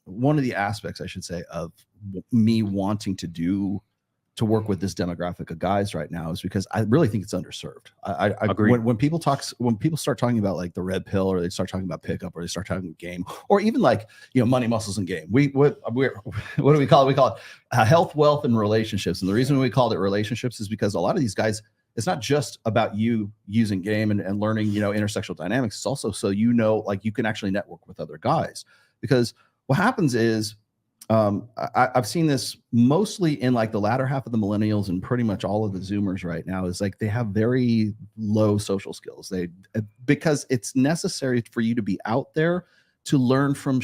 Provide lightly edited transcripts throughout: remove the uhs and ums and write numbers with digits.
one of the aspects, I should say, of me wanting to work with this demographic of guys right now is because I really think it's underserved. I agree. When people start talking about like the red pill, or they start talking about pickup, or they start talking game, or even like, money, muscles, and game. What do we call it? We call it health, wealth, and relationships. And the reason we called it relationships is because a lot of these guys, it's not just about you using game and learning, intersexual dynamics. It's also so like you can actually network with other guys, because what happens is, I've seen this mostly in like the latter half of the millennials and pretty much all of the Zoomers right now, is like they have very low social skills. Because it's necessary for you to be out there to learn from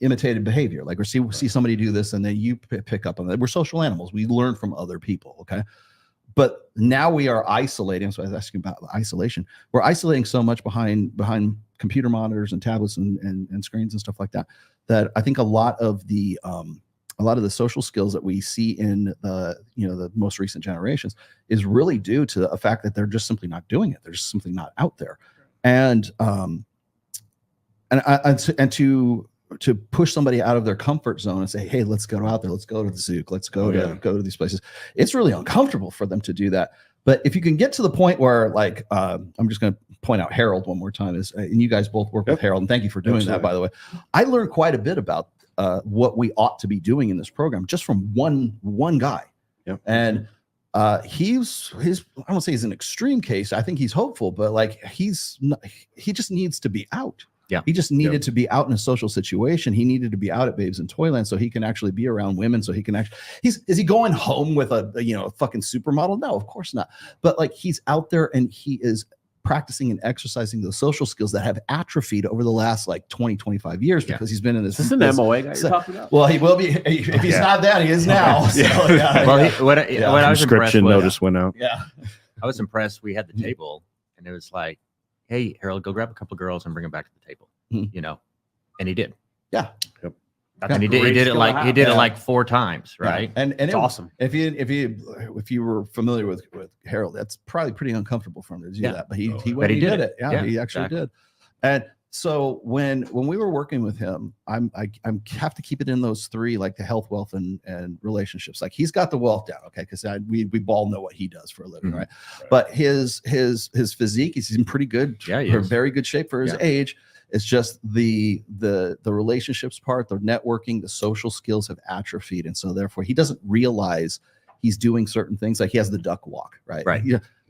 imitated behavior, like, or see somebody do this and then you pick up on that. We're social animals. We learn from other people. Okay. But now we are isolating. So I was asking about isolation. We're isolating so much behind computer monitors and tablets and screens and stuff like that, that I think a lot of the social skills that we see in the most recent generations is really due to the fact that they're just simply not doing it. They're just simply not out there. And to push somebody out of their comfort zone and say, hey, let's go out there. Let's go to the Zook. Let's go to these places. It's really uncomfortable for them to do that. But if you can get to the point where, like, I'm just going to point out Harold one more time, and you guys both work with Harold, and thank you for doing that, by the way. I learned quite a bit about what we ought to be doing in this program just from one guy. Yep. And I don't say he's an extreme case. I think he's hopeful, but like he just needs to be out. Yeah, he just needed to be out in a social situation. He needed to be out at Babes in Toyland so he can actually be around women. So he can actually, is he going home with a fucking supermodel? No, of course not. But like, he's out there and he is practicing and exercising those social skills that have atrophied over the last like 20-25 years because he's been in this. Is this an MOA guy you're talking about? Well, he will be if he's not that, he is now. So, what I was impressed with, notice went out. Yeah, I was impressed. We had the table, and it was like, hey, Harold, go grab a couple of girls and bring them back to the table, and he did. Yeah. Yep. And he did it like 4 times, right? Yeah. And it's awesome. If you were familiar with Harold, that's probably pretty uncomfortable for him to do that, but he did it. Yeah, he actually did. And so when we were working with him, I have to keep it in those 3, like the health, wealth, and relationships. Like, he's got the wealth down, okay, because we all know what he does for a living, right? But his physique, he's in pretty good, very good shape for his age. It's just the relationships part, the networking, the social skills have atrophied, and so therefore he doesn't realize he's doing certain things. Like, he has the duck walk, right? Right.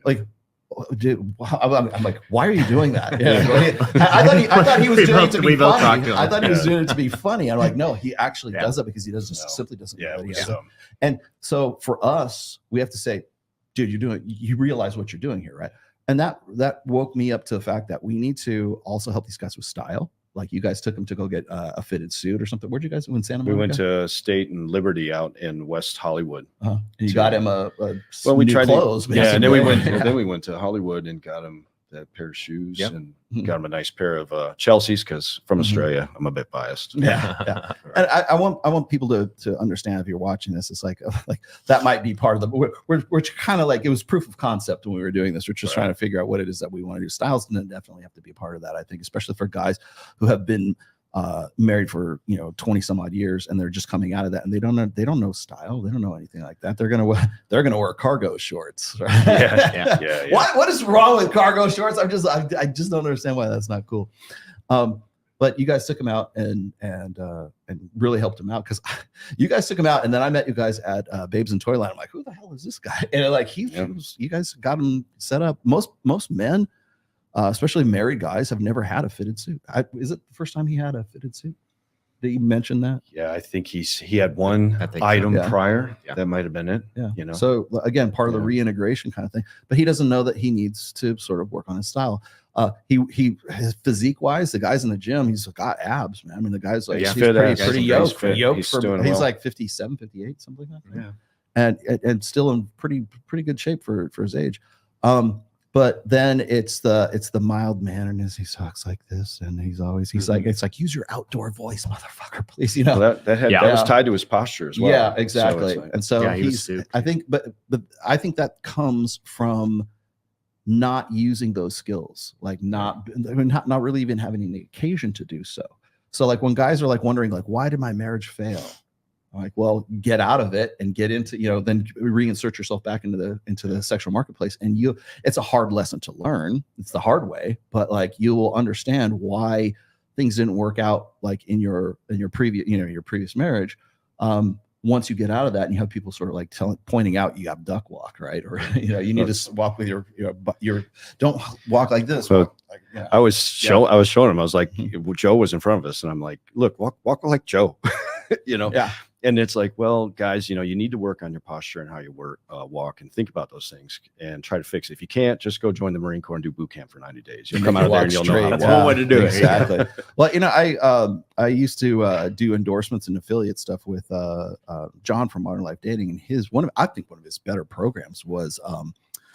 Like, dude, I'm like, why are you doing that? I thought he was doing it to be funny. I thought he was doing it to be funny. I'm like, no, he actually does it because he simply doesn't know what he's doing. And so for us, we have to say, dude, you realize what you're doing here, right? And that woke me up to the fact that we need to also help these guys with style. Like, you guys took him to go get a fitted suit or something. Where'd you guys go in Santa Monica? We went to State and Liberty out in West Hollywood. You got him we tried clothes. And then we went to Hollywood and got him that pair of shoes and got him a nice pair of Chelsea's, because from Australia, I'm a bit biased. Yeah. And I want people to understand, if you're watching this, it's like that might be part of the. We're kind of like, it was proof of concept when we were doing this. We're just trying to figure out what it is that we want to do. Styles definitely have to be a part of that, I think, especially for guys who have been married for 20 some odd years, and they're just coming out of that, and they don't know style, they don't know anything like that. They're gonna wear cargo shorts, right? Yeah. What is wrong with cargo shorts? I just don't understand why that's not cool. But you guys took him out and really helped him out, because you guys took him out, and then I met you guys at Babes in Toyland. I'm like, who the hell is this guy? And like, you guys got him set up. Most men, especially married guys, have never had a fitted suit. Is it the first time he had a fitted suit? Did you mention that? Yeah, I think he had one item prior. Yeah. That might have been it. Yeah. So again, part of the reintegration kind of thing. But he doesn't know that he needs to sort of work on his style. His physique wise, the guys in the gym, he's got abs, man. I mean, the guy's like, he's pretty yoked. He's like 57, 58, something like that. Yeah. And still in pretty good shape for his age. But then it's the mild mannerness. He talks like this, and he's like, it's like, use your outdoor voice, motherfucker, please. Well, that was tied to his posture as well. Yeah, exactly. So and so I think that comes from not using those skills, like not really even having any occasion to do so. So like when guys are like wondering like, why did my marriage fail? I'm like, well, get out of it and get into, then reinsert yourself back into the sexual marketplace. And it's a hard lesson to learn. It's the hard way, but like you will understand why things didn't work out like in your previous, your previous marriage. Once you get out of that and you have people sort of like pointing out you have duck walk, right? Or, you need to walk with your don't walk like this. So like, I was showing him, I was like, Joe was in front of us and I'm like, look, walk like Joe, Yeah. And it's like, well, guys, you need to work on your posture and how you walk and think about those things and try to fix it. If you can't, just go join the Marine Corps and do boot camp for 90 days. You'll come out of there and you'll know how to walk. That's one way to do it. Exactly. Well, I used to do endorsements and affiliate stuff with John from Modern Life Dating, and I think one of his better programs was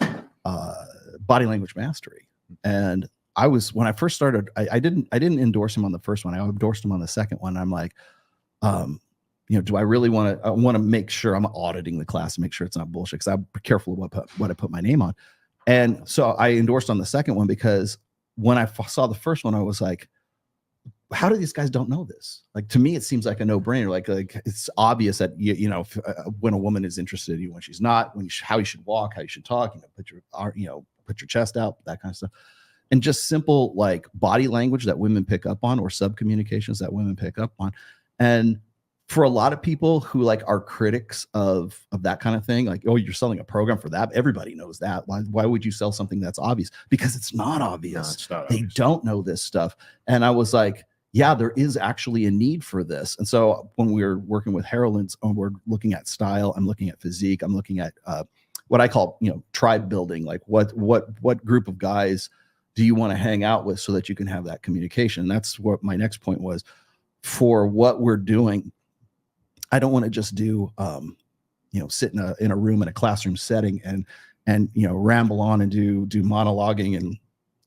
body language mastery. And when I first started, I didn't endorse him on the first one. I endorsed him on the second one. I'm like, do I really want to make sure I'm auditing the class and make sure it's not bullshit, because I'm careful what I put my name on. And so I endorsed on the second one because when I saw the first one, I was like, how do these guys don't know this? Like, to me, it seems like a no-brainer. Like it's obvious that when a woman is interested in you, when she's not, how you should walk, how you should talk, put your chest out, that kind of stuff. And just simple like body language that women pick up on, or sub-communications that women pick up on. And for a lot of people who like are critics of that kind of thing, like, oh, you're selling a program for that. Everybody knows that. Why would you sell something that's obvious? Because it's not obvious. No, it's not they obvious. Don't know this stuff. And I was like, yeah, there is actually a need for this. And so when we were working with Harold, we're looking at style, I'm looking at physique, I'm looking at what I call, tribe building. Like what group of guys do you want to hang out with so that you can have that communication? And that's what my next point was. For what we're doing, I don't want to just do, sit in a room in a classroom setting and ramble on and do monologuing and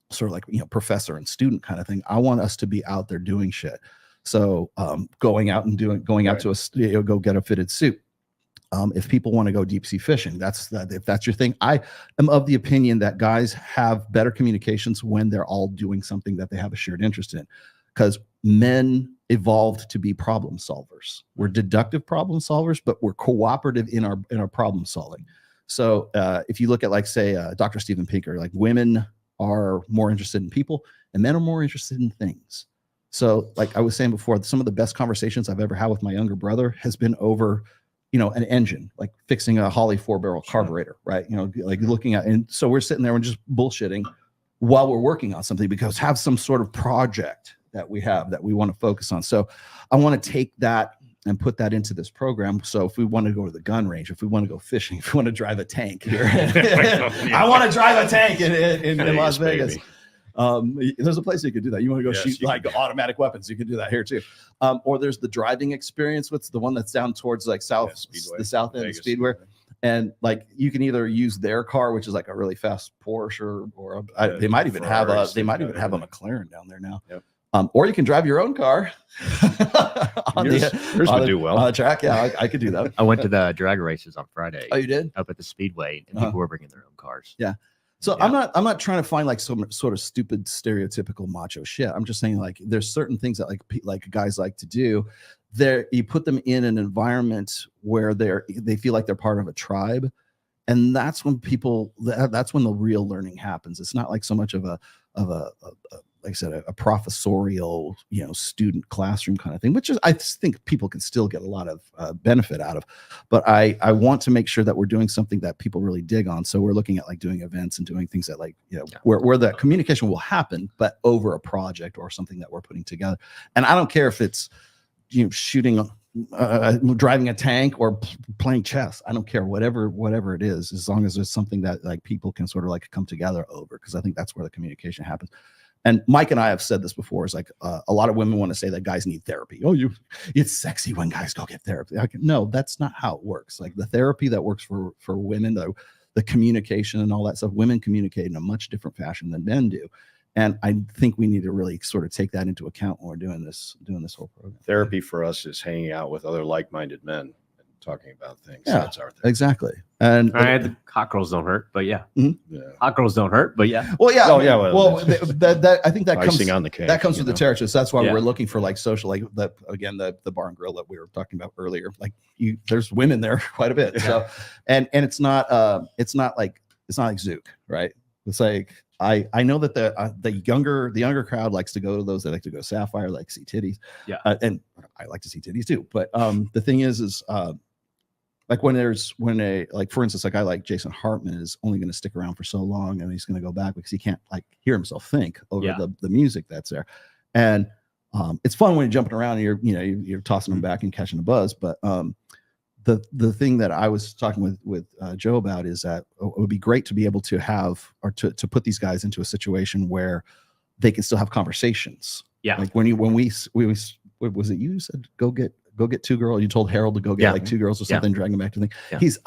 sort of like, professor and student kind of thing. I want us to be out there doing shit. So going out to a studio, go get a fitted suit. If people want to go deep sea fishing, if that's your thing. I am of the opinion that guys have better communications when they're all doing something that they have a shared interest in, because men evolved to be problem solvers. We're deductive problem solvers, but we're cooperative in our problem solving. So if you look at, like, say, Dr. Steven Pinker, like, women are more interested in people and men are more interested in things. So like I was saying before, some of the best conversations I've ever had with my younger brother has been over, an engine, like fixing a Holley 4-barrel carburetor, right? Like looking at, and so we're sitting there and just bullshitting while we're working on something, because have some sort of project that we have that we want to focus on. So I want to take that and put that into this program. So if we want to go to the gun range, if we want to go fishing, if we want to drive a tank here, I want to drive a tank in Las Vegas. There's a place you could do that. You want to go shoot like automatic weapons, you can do that here too. Or there's the driving experience. What's the one that's down towards like the south end Vegas. Speedway. And like you can either use their car, which is like a really fast Porsche, or they might even have a McLaren down there now. Yep. Or you can drive your own car yours would do well on the track. Yeah, I could do that. I went to the drag races on Friday. Oh, you did? Up at the Speedway, and people were bringing their own cars. Yeah. So I'm not trying to find like some sort of stupid stereotypical macho shit. I'm just saying, like, there's certain things that like guys like to do. You put them in an environment where they feel like they're part of a tribe, and that's when that's when the real learning happens. It's not like so much of a like I said, a professorial, student classroom kind of thing, which is, I think people can still get a lot of benefit out of. But I want to make sure that we're doing something that people really dig on. So we're looking at like doing events and doing things that where the communication will happen, but over a project or something that we're putting together. And I don't care if it's, shooting, driving a tank or playing chess. I don't care, whatever it is, as long as there's something that like people can sort of like come together over, because I think that's where the communication happens. And Mike and I have said this before, is like a lot of women want to say that guys need therapy. Oh, it's sexy when guys go get therapy. No, that's not how it works. Like the therapy that works for women, the communication and all that stuff, women communicate in a much different fashion than men do. And I think we need to really sort of take that into account when we're doing this whole program. Therapy for us is hanging out with other like-minded men and talking about things. Yeah, That's our thing. exactly. And the hot girls don't hurt, but yeah. Yeah. Hot girls don't hurt, but yeah. well, yeah, Oh, yeah, well, that I think that comes icing on the cake. that comes with the territory. So that's why Yeah. we're looking for like social, like the bar and grill that we were talking about earlier. Like there's women there quite a bit. So, and it's not like Zook, right? It's like I know that the younger crowd likes to go to those. They like to go to Sapphire, like see titties. Yeah, and I like to see titties too. But the thing is like for instance, like I like Jason Hartman is only going to stick around for so long, and he's going to go back because he can't like hear himself think over the music that's there. And it's fun when you're jumping around and you're tossing them back and catching a buzz. But the thing that I was talking with Joe about is that it would be great to be able to have or to put these guys into a situation where they can still have conversations. Yeah. Like when we was it you said go get two girls? You told Harold to go get like two girls or something, drag him back to the thing. Yeah. He's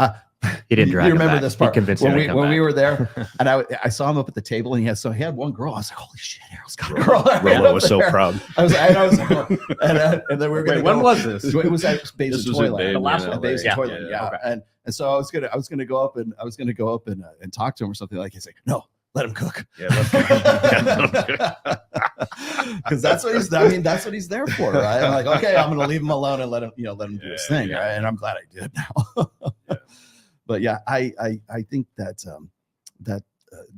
he didn't drag you him remember back. this part He convinced when him to come we back. were there and I saw him up at the table and he had one girl. I was like, holy shit, Harold's got a girl. Rolo was so proud. And then we were going. when was this? It was at Basin This was at Toyland. Basin, The last one. Basin Yeah. Toyland, yeah. Okay. And so I was gonna go up and talk to him or something like. He's like, no, let him cook. Yeah, let's Because that's what he's. I mean, that's what he's there for, right? I'm like, okay, I'm gonna leave him alone and let him do his thing, right? And I'm glad I did now. But yeah, I think that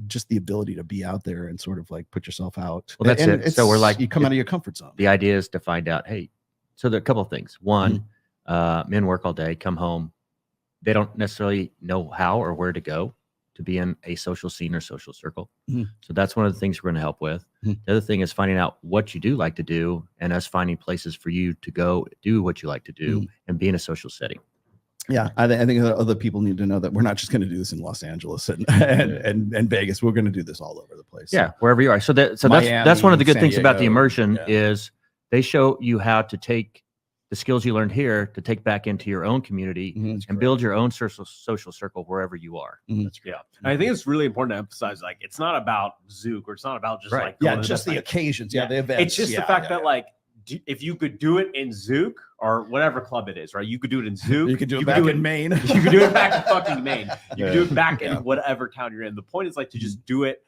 just the ability to be out there and sort of like put yourself out. Well, that's it. So we're like, you come out of your comfort zone. The idea is to find out, hey, so there are a couple of things. One, men work all day, come home. They don't necessarily know how or where to go to be in a social scene or social circle. So that's one of the things we're going to help with. The other thing is finding out what you do like to do and us finding places for you to go do what you like to do and be in a social setting. Yeah, I think other people need to know that we're not just going to do this in Los Angeles and Vegas. We're going to do this all over the place. Yeah, wherever you are. So that's one of the good things about the immersion is they show you how to take the skills you learned here to take back into your own community and build your own social circle wherever you are. That's great. And I think it's really important to emphasize, like, it's not about Zook or it's not about just like just the occasions, the events. It's just the fact that like if you could do it in Zook or whatever club it is, right? You could do it in Zook. You could do it back in Maine. You could do it back in fucking Maine. You could do it back in whatever town you're in. The point is like to just do it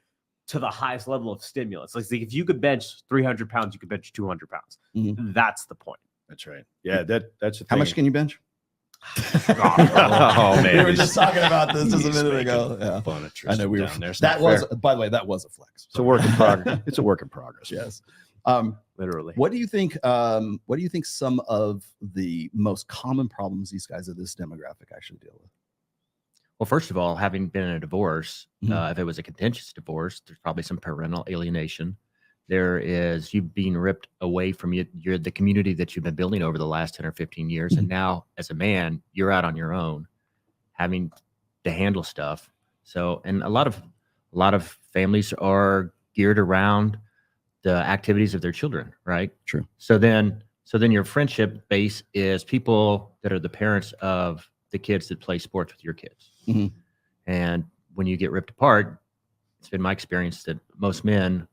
to the highest level of stimulus. Like if you could bench 300 pounds, you could bench 200 pounds. That's the point. That's right. Yeah, that's the thing. How much can you bench? Oh man, we were just talking about this just a minute ago. Yeah, fun. I know we were. Down there. That was, by the way, that was a flex. It's a work in progress. It's a work in progress. Yes. Literally. What do you think? What do you think some of the most common problems these guys of this demographic actually deal with? Well, first of all, having been in a divorce, if it was a contentious divorce, there's probably some parental alienation. There is you being ripped away from the community that you've been building over the last 10 or 15 years. And now as a man, you're out on your own having to handle stuff. So, and a lot of families are geared around the activities of their children, right? True. So then your friendship base is people that are the parents of the kids that play sports with your kids. And when you get ripped apart, it's been my experience that most men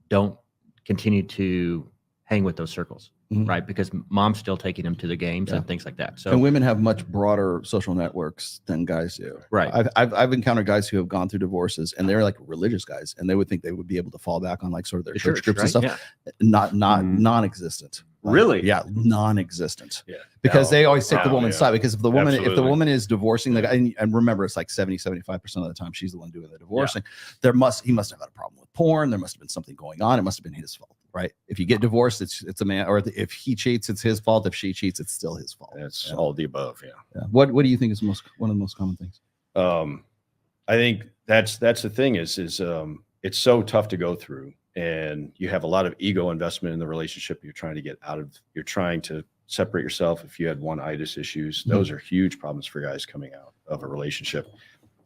don't continue to hang with those circles, right? Because mom's still taking them to the games and things like that. So, and women have much broader social networks than guys do. Right. I've encountered guys who have gone through divorces and they're like religious guys, and they would think they would be able to fall back on like sort of their church groups and stuff. Yeah. Non-existent. Really? Yeah, non-existent. Yeah. Because they always take the woman's side. Because if the woman is divorcing the guy, and remember, it's like 75% of the time she's the one doing the divorcing. He must have had a problem with porn. There must have been something going on. It must have been his fault, right? If you get divorced, it's a man, or if he cheats, it's his fault. If she cheats, it's still his fault. It's all the above. Yeah. What do you think is one of the most common things? I think that's the thing is it's so tough to go through. And you have a lot of ego investment in the relationship you're trying to get out of. You're trying to separate yourself. If you had one-itis issues, those are huge problems for guys coming out of a relationship.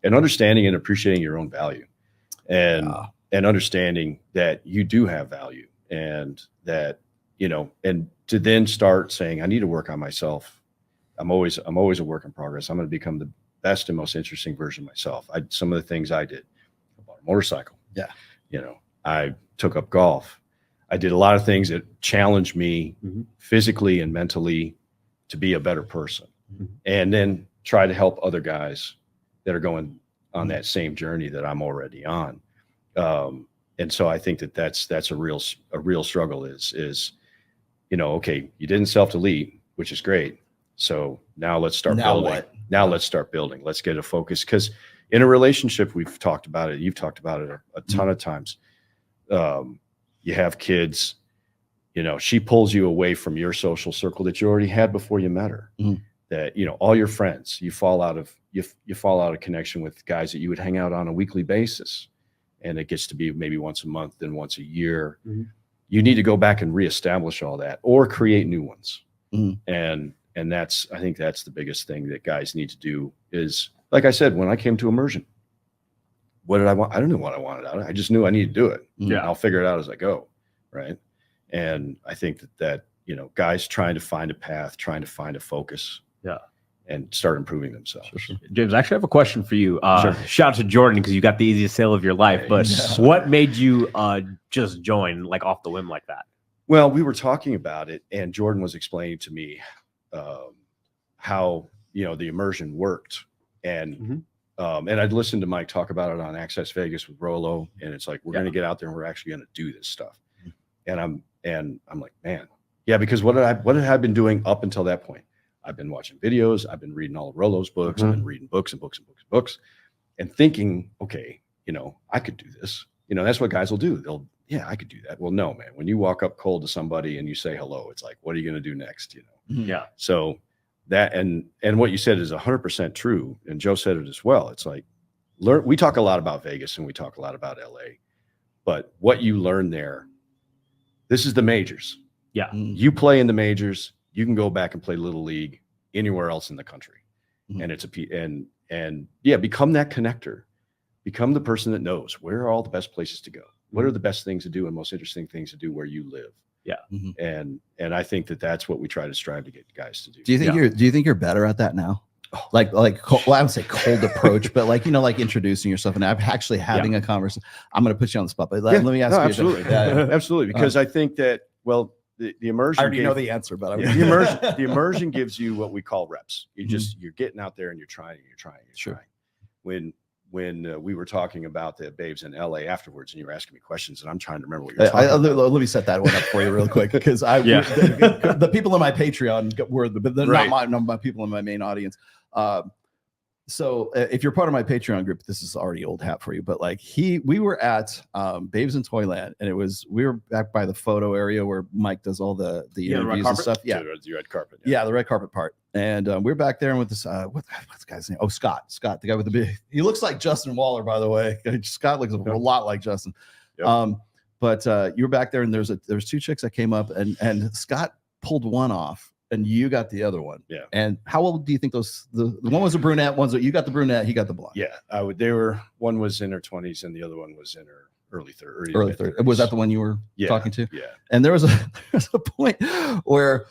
And understanding and appreciating your own value, and understanding that you do have value, and that and to then start saying, I need to work on myself. I'm always a work in progress. I'm going to become the best and most interesting version of myself. Some of the things I did. I bought a motorcycle. Yeah. I took up golf. I did a lot of things that challenged me physically and mentally to be a better person. and then try to help other guys that are going on that same journey that I'm already on. And so I think that's a real struggle is, okay, you didn't self-delete, which is great. So now let's start building. What? Now let's start building. Let's get a focus. Because in a relationship, we've talked about it. You've talked about it a ton of times. You have kids, she pulls you away from your social circle that you already had before you met her. That, all your friends, you fall out of connection with guys that you would hang out on a weekly basis. And it gets to be maybe once a month, then once a year. You need to go back and reestablish all that or create new ones. And I think that's the biggest thing that guys need to do is, like I said, when I came to immersion, what did I want? I don't know what I wanted out of it. I just knew I needed to do it. Yeah. I'll figure it out as I go. Right. And I think that, guys trying to find a path, trying to find a focus. Yeah. And start improving themselves. James, I actually have a question for you. Sure. Shout out to Jordan because you got the easiest sale of your life. But what made you just join like off the whim like that? Well, we were talking about it, and Jordan was explaining to me how the immersion worked, and I'd listened to Mike talk about it on Access Vegas with Rolo, and it's like we're going to get out there and we're actually going to do this stuff, and I'm like, man, yeah, because what had I been doing up until that point? I've been watching videos. I've been reading all of Rolo's books. I've been reading books and books and books and books, and thinking, okay, I could do this. That's what guys will do. I could do that. Well, no, man. When you walk up cold to somebody and you say hello, it's like, what are you going to do next? Yeah. So that and what you said is 100% true, and Joe said it as well. It's like we talk a lot about Vegas and we talk a lot about LA, but what you learn there, this is the majors. Yeah. You play in the majors. You can go back and play Little League anywhere else in the country. And it's become that connector, become the person that knows where are all the best places to go. What are the best things to do and most interesting things to do where you live? Yeah. And I think that's what we try to strive to get guys to do. Do you think you're better at that now? Like, well, I would say cold approach, but like introducing yourself and actually having a conversation. I'm going to put you on the spot, but let me ask you. Absolutely. Absolutely. Because I think that, the immersion. I already know the answer, but the immersion gives you what we call reps. You're getting out there and you're trying. Sure. When we were talking about the babes in LA afterwards, and you were asking me questions, and I'm trying to remember what you're talking about. Let me set that one up for you real quick, because the people in my Patreon were not my people in my main audience. So if you're part of my Patreon group, this is already old hat for you, but we were at Babes in Toyland, and we were back by the photo area where Mike does all the interviews and stuff. Yeah. The red carpet. Yeah. The red carpet part. And we're back there with this, what's the guy's name? Oh, Scott, the guy with the big, he looks like Justin Waller, by the way. Scott looks a lot like Justin. Yep. But you were back there, and there's two chicks that came up, and Scott pulled one off, and you got the other one. Yeah. And how old do you think the one was a brunette, you got the brunette, he got the blonde? Yeah. One was in her 20s and the other one was in her early 30s. Early 30s. Was that the one you were talking to? Yeah. And there was a point where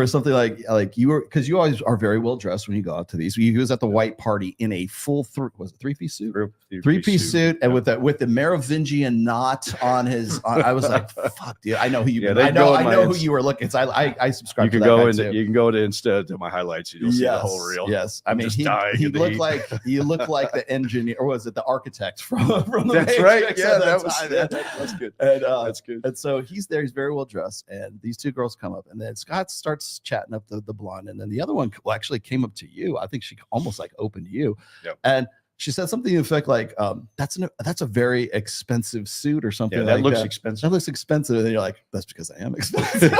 something like you were, because you always are very well dressed when you go out to these. He was at the white party in a full three-piece suit? Three-piece suit, and with the Merovingian knot on his. I was like, "Fuck, dude! I know who you. I know who you were looking." So I subscribe. You can go to instead to my highlights. You'll see the whole reel. Yes, I mean he looked like the engineer, or was it the architect from the That's Matrix? Right. Yeah, that's good. And, that's good. And so he's there. He's very well dressed, and these two girls come up, and then Scott starts chatting up the blonde, and then the other one actually came up to you. I think she almost opened you. Yep. And she said something to the effect like, that's a very expensive suit or something. That looks expensive. That looks expensive. And you're like, that's because I am expensive.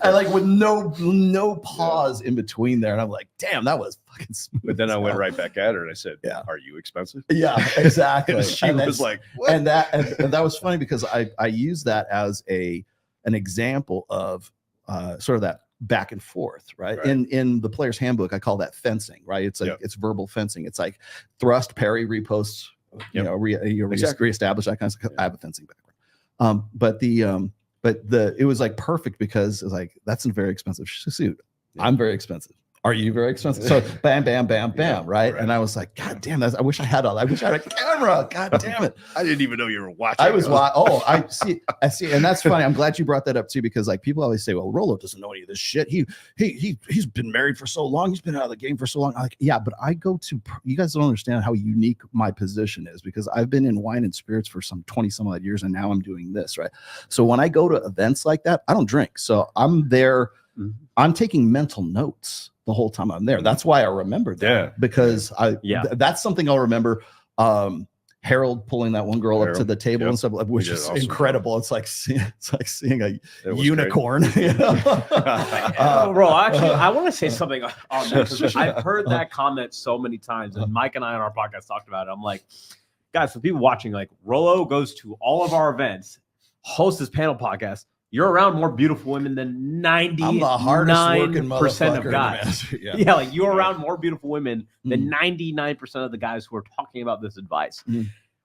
And with no pause in between there. And I'm like, damn, that was fucking smooth. But then I went right back at her and I said, are you expensive? Yeah, exactly. And she was like, what? And that was funny because I use that as an example of sort of that back and forth, right? In the player's handbook, I call that fencing, right? It's like it's verbal fencing. It's like thrust, parry, repost, reestablish that kind of stuff. I have a fencing background. But it was like perfect because it's like, that's a very expensive suit. I'm very expensive. Are you very expensive? So bam, bam, bam, bam, right? And I was like, God damn, I wish I had all that. I wish I had a camera. God damn it. I didn't even know you were watching. I was I see. And that's funny. I'm glad you brought that up too, because like people always say, well, Rolo doesn't know any of this shit. He's been married for so long. He's been out of the game for so long. I'm like, yeah, but you guys don't understand how unique my position is, because I've been in wine and spirits for some 20 some odd years, and now I'm doing this, right? So when I go to events like that, I don't drink. So I'm there. I'm taking mental notes the whole time I'm there. That's why I remember that, because that's something I'll remember. Harold pulling that one girl up to the table and stuff, which is awesome. Incredible. It's like seeing a unicorn. You know? Bro, actually, I want to say something on that, because I've heard that comment so many times, and Mike and I on our podcast talked about it. I'm like, guys, for people watching, like, Rolo goes to all of our events, hosts this panel podcast. You're around more beautiful women than 99% of guys. Yeah, like you're around more beautiful women than 99% of the guys who are talking about this advice.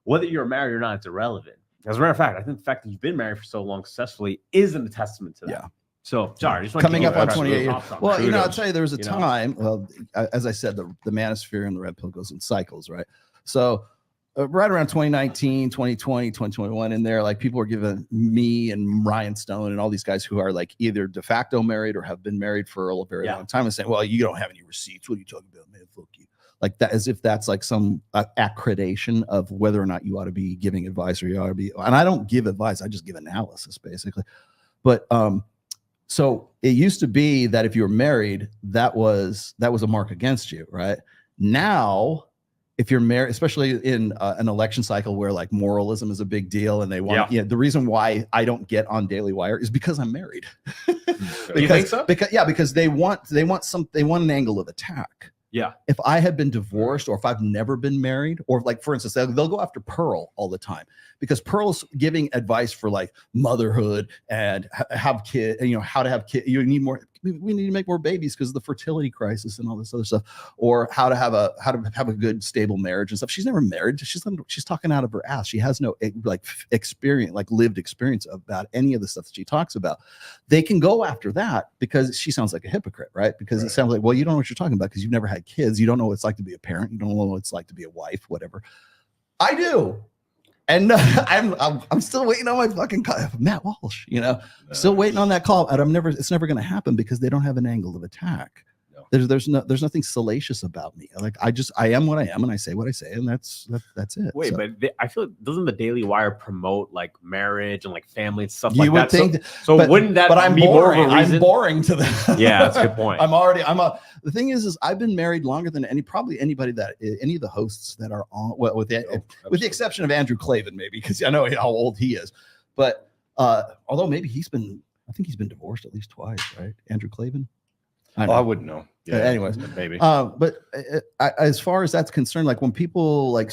Whether you're married or not, it's irrelevant. As a matter of fact, I think the fact that you've been married for so long successfully isn't a testament to that. Yeah. So sorry, just coming up on 28 years. Well, you know, I'll tell you, there was a time. Well, as I said, the manosphere and the red pill goes in cycles, right? So right around 2019, 2020, 2021 in there, like people were giving me and Ryan Stone and all these guys who are like either de facto married or have been married for a very long time and saying, well, you don't have any receipts. What are you talking about, man? Fuck you. Like that, as if that's like some accreditation of whether or not you ought to be giving advice or you ought to be. And I don't give advice. I just give analysis basically. But so it used to be that if you were married, that was a mark against you, right? Now, if you're married, especially in an election cycle where like moralism is a big deal, and they want, the reason why I don't get on Daily Wire is because I'm married. You think so? Because they want an angle of attack. Yeah. If I had been divorced, or if I've never been married, or like, for instance, they'll go after Pearl all the time because Pearl's giving advice for like motherhood and have kids, you know, how to have kids. You need more. We need to make more babies because of the fertility crisis and all this other stuff, or how to have a good stable marriage and stuff. She's never married. She's talking out of her ass. She has no like experience, like lived experience about any of the stuff that she talks about. They can go after that because she sounds like a hypocrite, right? Because it sounds like, well, you don't know what you're talking about because you've never had kids. You don't know what it's like to be a parent. You don't know what it's like to be a wife, whatever. I do. And I'm still waiting on my fucking call. Matt Walsh, you know, still waiting on that call. And it's never going to happen because they don't have an angle of attack. No. There's nothing salacious about me. Like I am what I am, and I say what I say, and that's it. Wait, so. But I feel doesn't the Daily Wire promote like marriage and like family and stuff you like would that? Think, so wouldn't that but I'm be boring. More of a reason? I'm boring to them. Yeah, that's a good point. The thing is I've been married longer than any of the hosts that are on. Well, with the exception of Andrew Klavan, maybe because I know how old he is. But although maybe I think he's been divorced at least twice, right? Andrew Klavan. I wouldn't know. Yeah, anyways, maybe. But as far as that's concerned, like when people like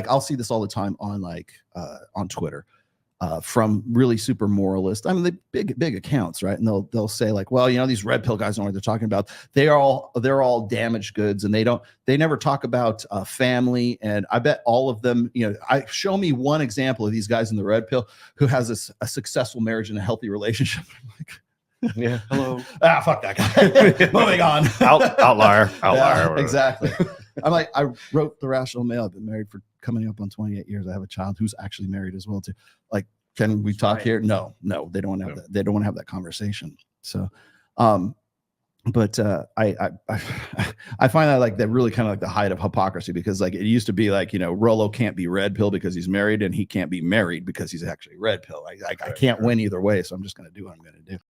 I'll see this all the time on on Twitter. From really super moralist, I mean, the big accounts, right? And they'll say like, well, you know, these red pill guys don't know what they're talking about. They're all damaged goods, and they never talk about family. And I bet all of them, you know, show me one example of these guys in the red pill who has a successful marriage and a healthy relationship. I'm like, yeah, hello. Fuck that guy. Moving on. Outlier. Yeah, exactly. I'm like, I wrote the Rational Male. I've been married for coming up on 28 years. I have a child who's actually married as well too. Like, can we talk here? No, they don't want to have that. They don't want to have that conversation. So, but I find that like that really kind of like the height of hypocrisy, because like it used to be like, you know, Rolo can't be red pill because he's married, and he can't be married because he's actually red pill. I can't win either way. So I'm just going to do what I'm going to do.